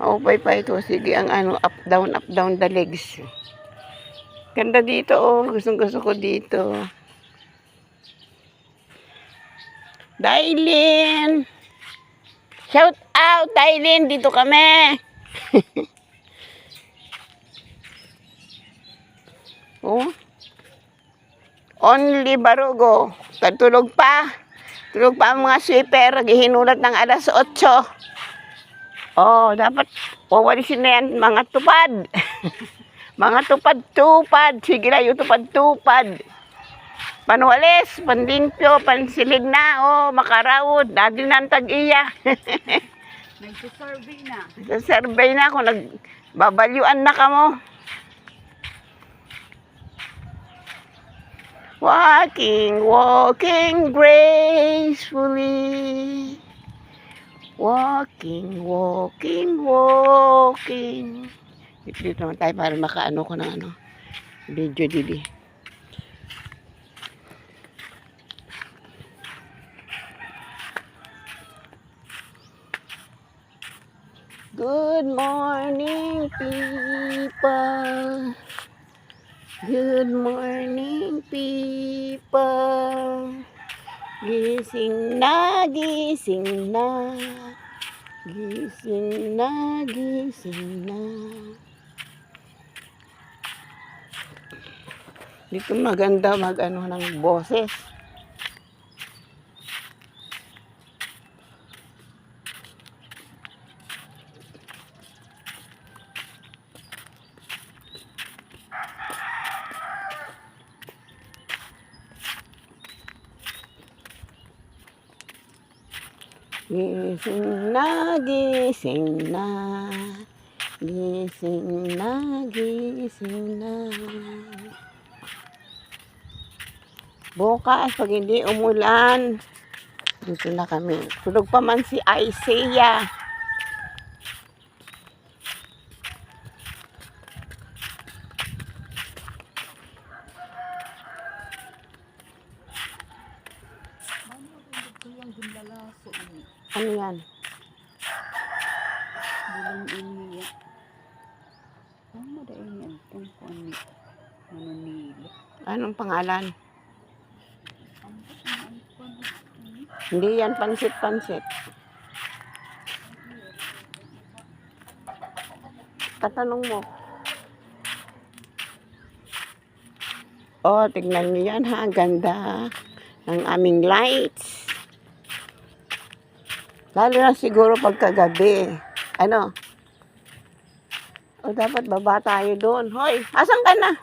Maupay pa ito. Sige, ang ano, up, down the legs. Ganda dito, oh. Gustong-gusto ko dito. Dailin! Shout out, Dailin! Dito kami! Oh. Only Barugo. Tulog pa. Tulog pa ang mga sweeper. Gihinulat ng alas 8. Oh, dapat wawalisin na yan, mga tupad. Mga tupad-tupad. Sige na yung tupad-tupad. Panwalis, panlimpyo, pansilid na. Oh, makarawod. Dati na ang tag-iya. Nagsisurvey na. Nagsisurvey na ako. Nagbabalyuan na ka mo. Walking, walking gracefully. Walking, walking, walking. Dito naman tayo para makaano ko ng ano. Video dili. Good morning, people. Good morning, people. Gising na, gising na. Gising na, gising na. Dito maganda mag-ano ng boses. Gising na, gising na. Gising na, gising na. Bukas, pag hindi umulan, dito na kami. Tulog pa man si Isaiah. Ano yan? Bulang ini ya. Ano da ini ang kung ano nilo. Anong pangalan? Hindi yan pansit-pansit. Tatanong mo. Oh, tignan niyo yan ha. Ganda ng aming lights. Lalo na siguro pagkagabi. Ano? O dapat baba tayo doon. Hoy, asan ka na?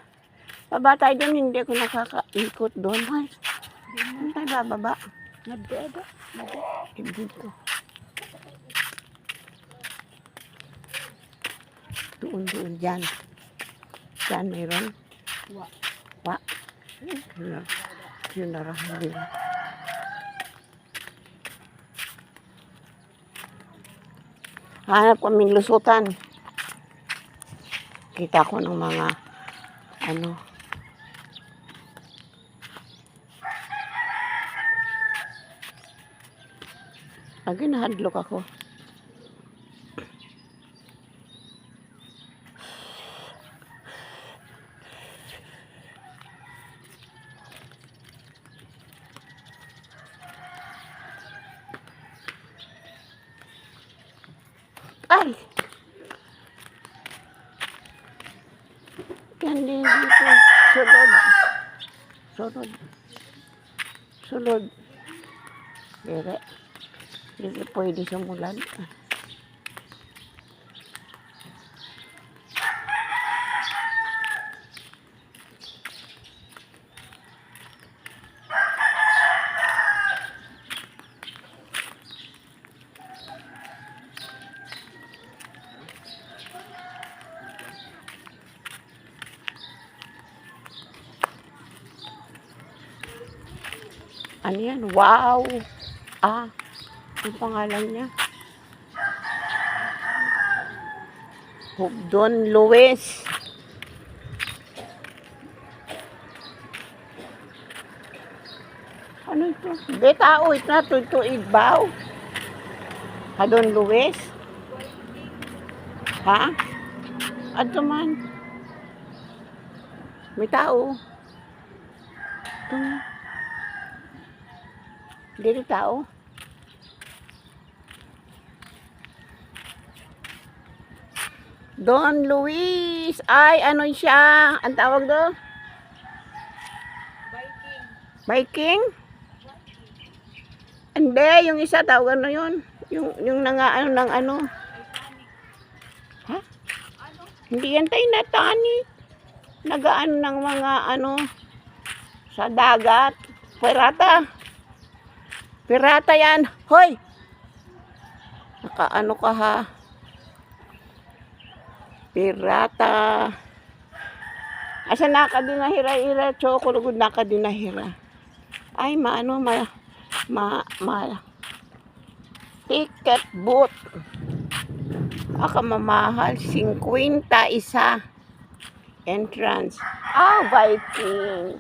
Baba tayo doon. Hindi ako nakakaikot doon. Hoy, hindi tayo bababa. Nagdada. Dito. Doon, dyan. Dyan, mayroon. Wa. Yun na rahan nila. Hanap kaming lusutan. Kita ko ng mga ano. Lagi nahadlok ako. Ay! Yan din dito. Sulod. Dere. Hindi pwede sumulan. Ano yan? Wow! Ah, ang pangalan niya. Don Luis. Ano ito? Betao, ito na ito ibaw. Don Luis. Ha? Adto man. May tao. Ito nga. Dito tao. Don Luis. Ay, ano siya? Ang tawag doon? Viking? Hindi, yung isa tawag ano yun? Yung ano ng ano? Ha? Hindi yan tayo Titanic. Nagaan ng mga ano sa dagat. Pirata. Pirata yan. Hoy! Nakaano ka ha? Pirata. Asa nakadinahira-ira, chokolugod nakadinahira. Ay, ticket booth. Aka mamahal, 50 isa. Entrance. Viking.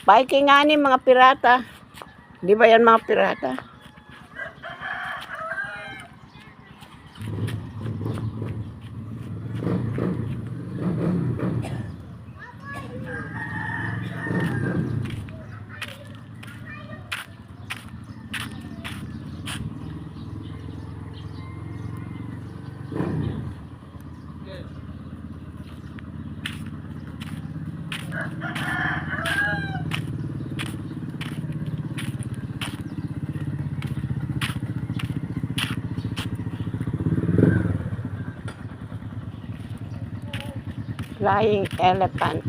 Viking nga ni mga pirata. Di ba yan mga pirata? Flying elephant.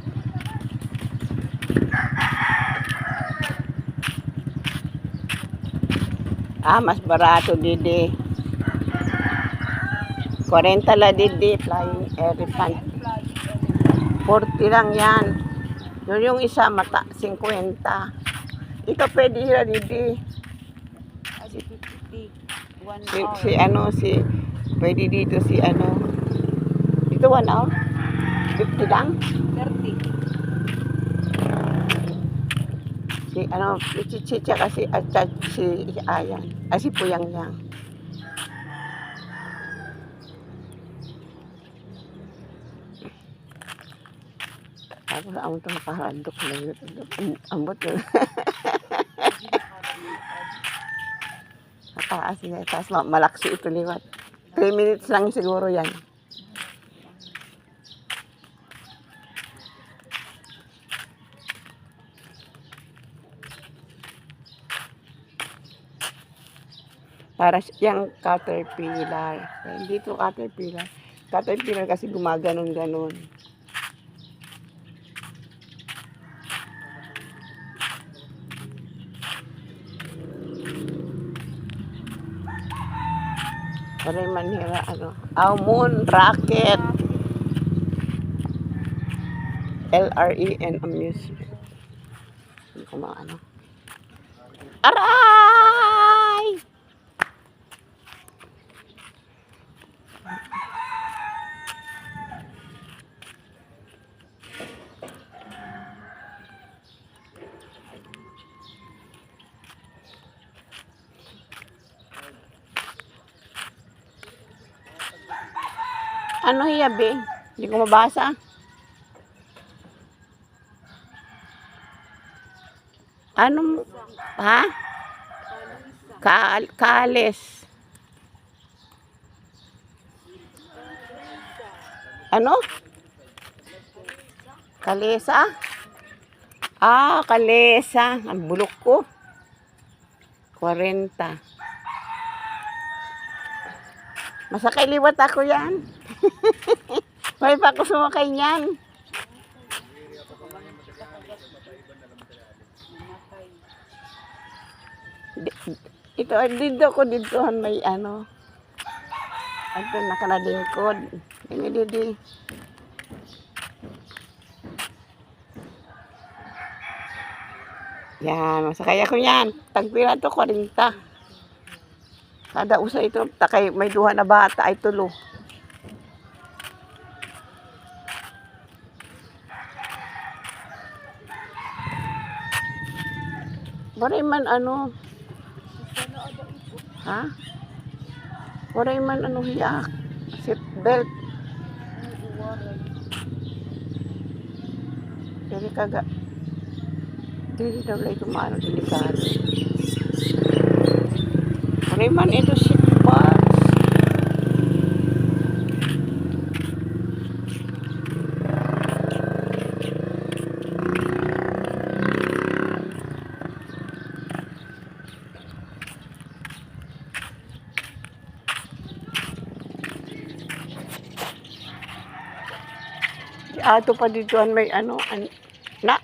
Mas barato didi. 40 la didi, flying elephant. 40 lang yan. Yung isa mata, 50. Ito pwede hira didi. Pwede dito si ano. Ito 1 hour. 50 lang? 30. Si Chicha kasi at si Ayan. Si Puyang Yang. Tapos ang ito makahandok na yun. Ambot yun. Mataas niya. Tapos malaksi ito liwat. 3 minutes lang siguro yan. Para siyang caterpillar. Hindi ito caterpillar. Caterpillar kasi gumaganon-ganon. Para manira ano. Moon rocket. LREN amusement. Hindi ko maano. Aray! Ano hiyabi? Hindi ko mabasa. Anong, ha? Kalis. Ano? Kalesa? Kalesa. Ang bulok ko. 40. Masakay liwat ako yan. May pa ako sumakay niyan. Ito, dito may ano. Ito, nakanalingkod. Didi. Yan, masakay ako yan. Tagpila to, 40. Kada usa ito, takay may duha na bata ay tulo. Waray man ano. Ha? Waray man ano hiyak. Seatbelt. Waray. Dili kaga. Dili daw lay kumano delikado. Pariman ito seatbelt. Ato pa dito may ano,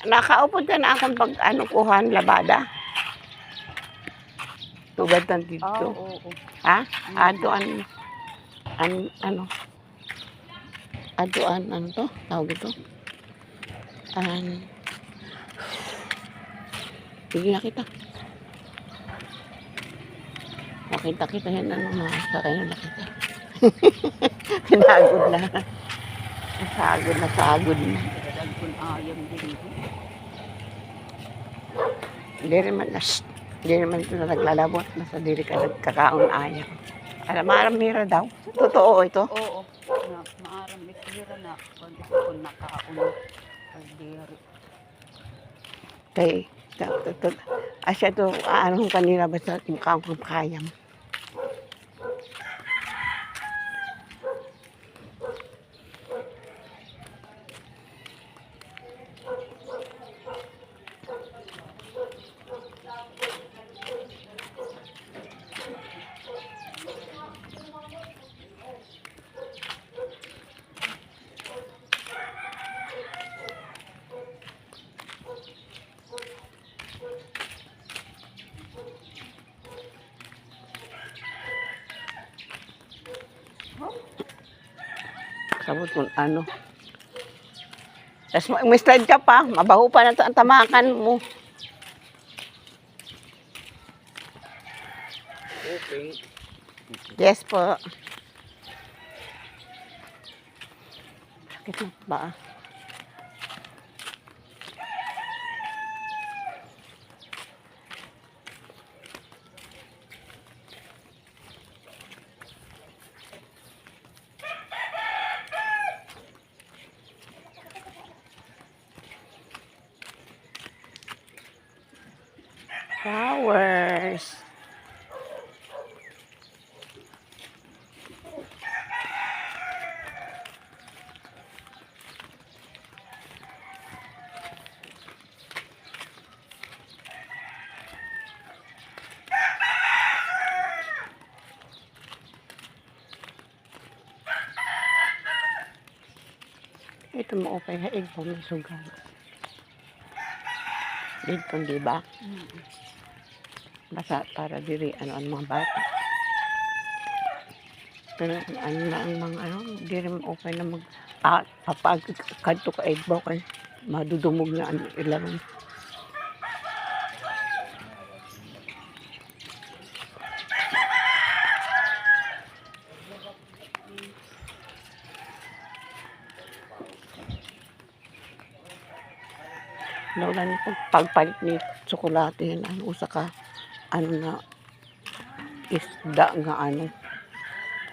nakaupo ka na akong pag ano kuhan labada. Tugad tan dito. Oo. Ha? Ato ano? Ato ano to? Tawag ito? Sige na kita. Makita kita yan ano makakaya na kita. Pinagod na. Nasagod na. Dadag kun ayam din. Hindi naman ito na naglalabot. Nasa diri ka nagkakaon ayaw. Alam mira daw. Totoo ito. Oo. Na maaram misira na kung nakaon diri. Kay, asya to, anong kanina ba sa mukhang kayam. Sabot kung ano. Tapos may slide ka pa, mabaho pa na ang tamakan mo. Okay. Yes po. Sakit na ba? Flowers. Ito mo okay ha, ito may sugal. Dito, di ba? Basta para diri, ang mga bata. Pero ano na ang mga diri mo okay na kapag kanto ka egbo kay madudumog na ang ilaron. Naulan pagpalit ni tsokolate yan, usa ka, na, isda nga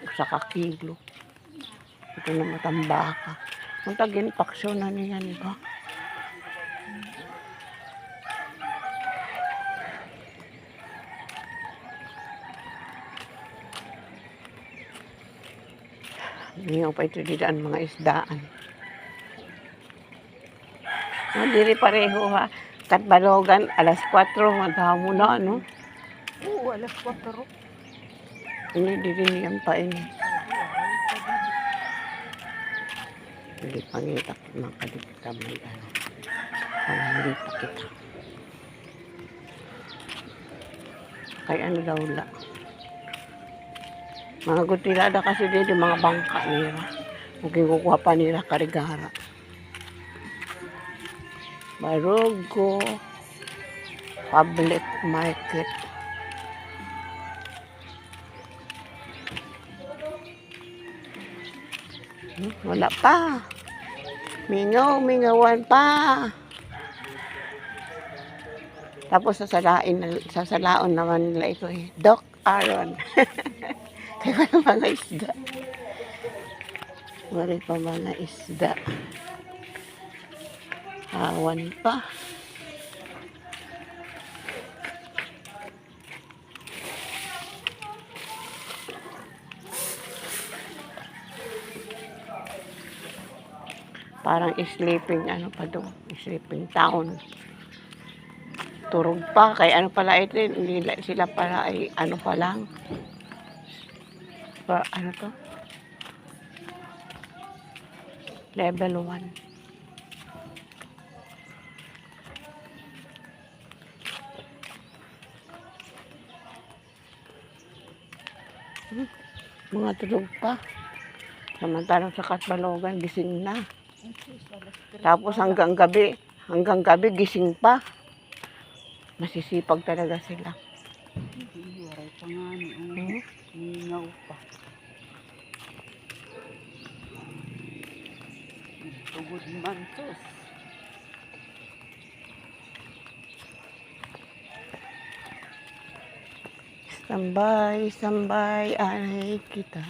usa ka kilo. Ito na matambaka. Kung tagin paksyon na niya, di ba? Hindi pa ito didaan mga isdaan. Diri pareho ha. Katbalogan, alas 4, magkaha mo na, ano? Oo, alas 4. Hindi, diri niyan pa ini. Hindi pangitak, makadikita may ano. Hindi pa kita. Kay ano daw la. Mga gutilada kasi dito, mga bangka nila. Mungkin kukuha pa nila karigara. Barugo Public Market. Wala pa. Mingawan pa. Tapos sasalaon naman nila ito eh. Doc Aaron. Kaya mga isda. Wari pa mga isda. Awan pa. Parang sleeping ano pa doon, sleeping town. Turog pa, kaya ano pala ito, hindi sila pala ay ano pa lang. Ano to? Level 1. Mga tulog pa. Samantalang sa Katbalogan, gising na. Tapos hanggang gabi gising pa. Masisipag talaga sila. Waray pa nga ni. Ningaw pa. Tugod mantos. Sambay ay kita.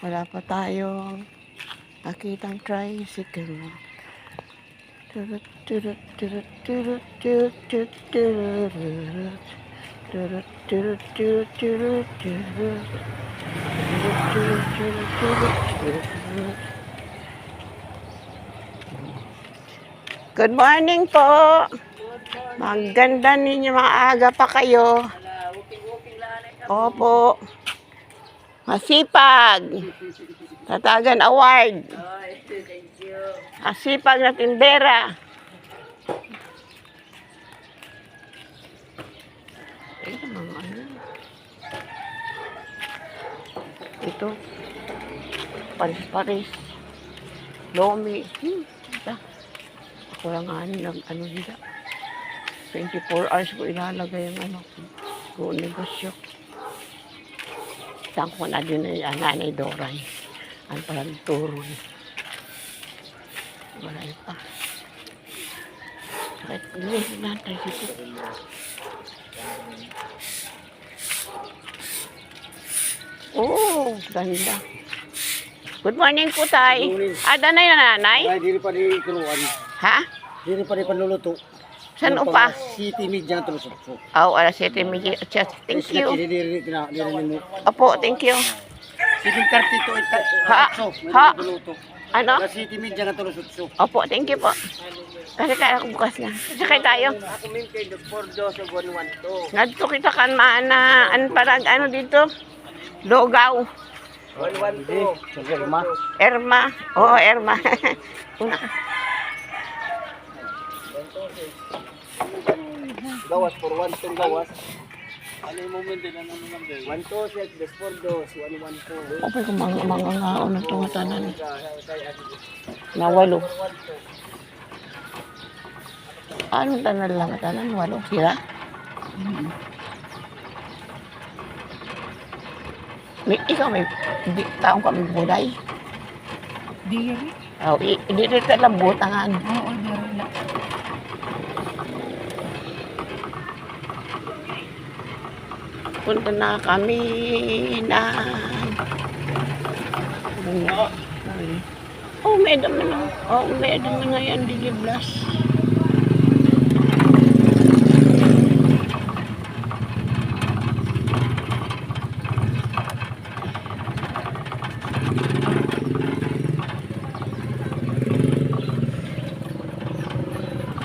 Wala pa tayong nakitang tricycle. Turut, turut, turut, turut, turut, turut, turut. Turut, turut, turut, turut, turut. Turut, turut, turut, turut, turut. Good morning po. Maganda ninyo, maaga pa kayo. Opo. Masipag. Tatagan award. Masipag na tindera. Ito. Paris-paris. Lomi. Ako lang ano nila. 24 hours ko ilalagay ang ko negosyo. Saan ko na din ang nanay Doray. Ang parang turo niya. Wala pa. Kahit hindi nantay dito. Oh, ganda. Good morning po, tay. Ada na yung nanay? Ay, dili pa di kuruan. Ha? Dili pa di panluluto. Saan upa? City Media na tulusok. Oh, alas 7 medyo. Thank you. Dili mo. Opo, thank you. 7:30 to Ha? Ha? Ano? City Media na tulusok. Opo, thank you po. Kasi kaya ko bukas na. Sakay tayo. Ako min kay Dr. Jose 112. Ngadto kita kan maana parang ano dito? Logaw. 112. Irma. Erma. Oh, Erma. Una ka. Gawas for 112 gawas. Ano yung moment din? Ano naman din? 126, Despordos, 112. Opo, kung mga ngaon na itong tanan. Nawalo. Anong tanan lang? Tanan, walo. Sira? Ikaw may taong kami buday. Diri? Oh, hindi rin talang butangan. Oo, diri na. Punta na kami na... Oh, may dami na. Oh, may dami na yan, Digiblas.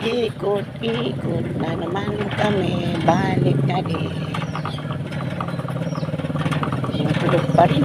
Ikot-ikot na naman kami, balik na din. Tulog pa rin.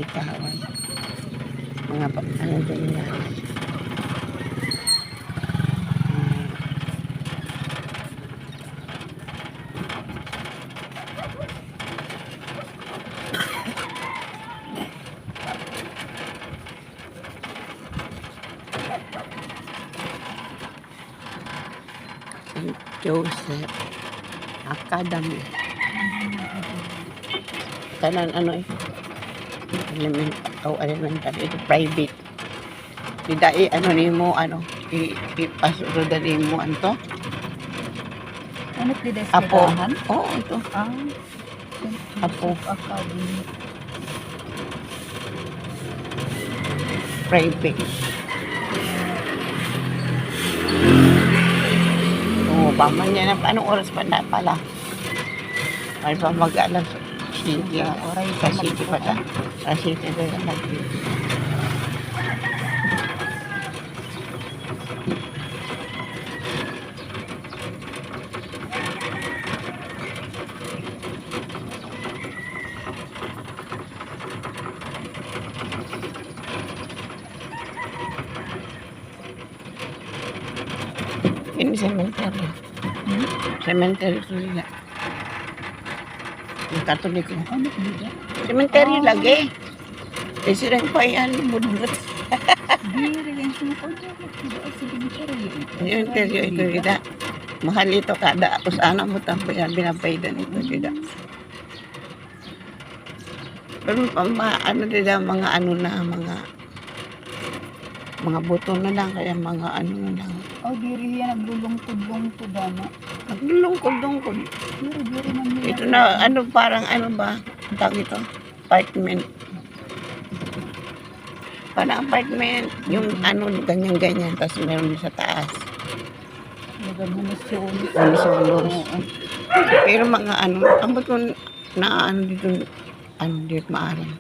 kahoy. Mga ano din yan. St. Joseph Academy. Kanan ano eh. Elementary. Ito private. Tidak ano ni mo ano. Ipasuro dali mo anto. Ano pwede Apo. eskwelahan? Oo, ito. Apo. Academy. Private. Oo, paman niya na. Anong oras pa na pala? Ay pa mag-alas. City. Oray sa city pa ta. Sa city na lang. Ini cemetery. Cemetery itu juga. Yung Katoliko. Ano pwede? Cemetery lagi. Kasi rin pa yan, budurot. Diri yang sumuko dyan. Cemetery. Cemetery itu tidak. Mahal ito kada. Tapos anak mo tampo yan, binapaidan ito tidak. Pero ano tidak, mga ano na, mga buto na lang, kaya mga ano na lang. Oh, diri yan naglulungkod-lungkod ana. Naglulungkod-lungkod. Diri man nila. Ito na, ano, parang ano ba? Ang tawag ito? Apartment. Parang apartment. Yung ano, ganyan-ganyan. Tapos meron din sa taas. Nagamunisyon. Solos. Pero mga ano, ambot ko na ano dito, ano dito maaring.